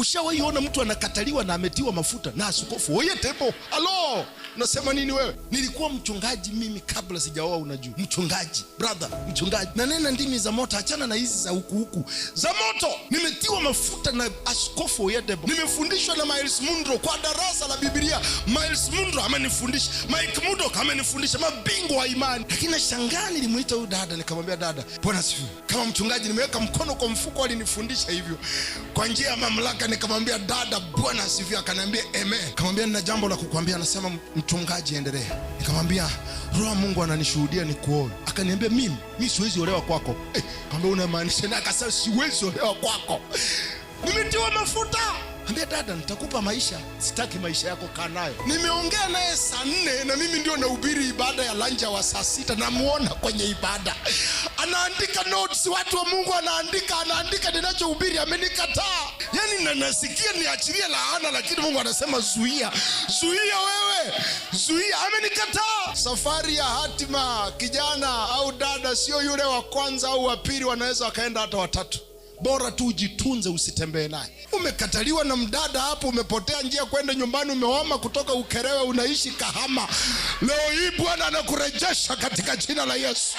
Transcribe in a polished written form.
Ushawahi ona mtu anakataliwa na ametiwa mafuta na askofu oye tebo? Alo, unasema nini wewe? Nilikuwa mchungaji mimi kabla sijaoa, unajua. Mchungaji, brother, mchungaji. Na nena ndimi za moto, achana na hizi za huku za moto. Nimetiwa mafuta na askofu oye tebo. Nimefundishwa na Miles Munro kwa darasa la Biblia. Miles Munro amenifundisha, Mike Mudok amenifundisha, mabingwa wa imani. Lakini shangaa nilimuita huyu dada, nikamwambia dada, Bwana asifiwe. Kama mchungaji nimeweka mkono kwa mfuko, alinifundisha hivyo. Kwa njia ya mamlaka nikamwambia dada, Bwana asifiwe. Akaniambia amen. Nikamwambia nina jambo la kukuambia. Anasema mchungaji endelea. Nikamwambia Roho Mungu ananishuhudia nikuoe. Akaniambia mimi siwezi olewa kwako. Nikamwambia unamaanisha nini? Akasema siwezi olewa kwako. Nimetiwa mafuta. Ambia dada, nitakupa maisha, sitaki maisha yako, kaa nayo. Nimeongea naye saa 4 na mimi ndio nahubiri ibada ya lanja wa saa 6. Namuona kwenye ibada anaandika notes, watu wa Mungu anaandika ninachohubiri. Amenikataa. Yani nasikia niachilie laana, lakini Mungu anasema zuia wewe, zuia. Amenikataa. Safari ya hatima, kijana au dada, sio yule wa kwanza au wa pili, wanaweza wakaenda hata watatu. Bora tu ujitunze, usitembee naye. Umekataliwa na mdada hapo, umepotea njia kwenda nyumbani, umehama kutoka Ukerewe unaishi Kahama. Leo hii Bwana anakurejesha katika jina la Yesu.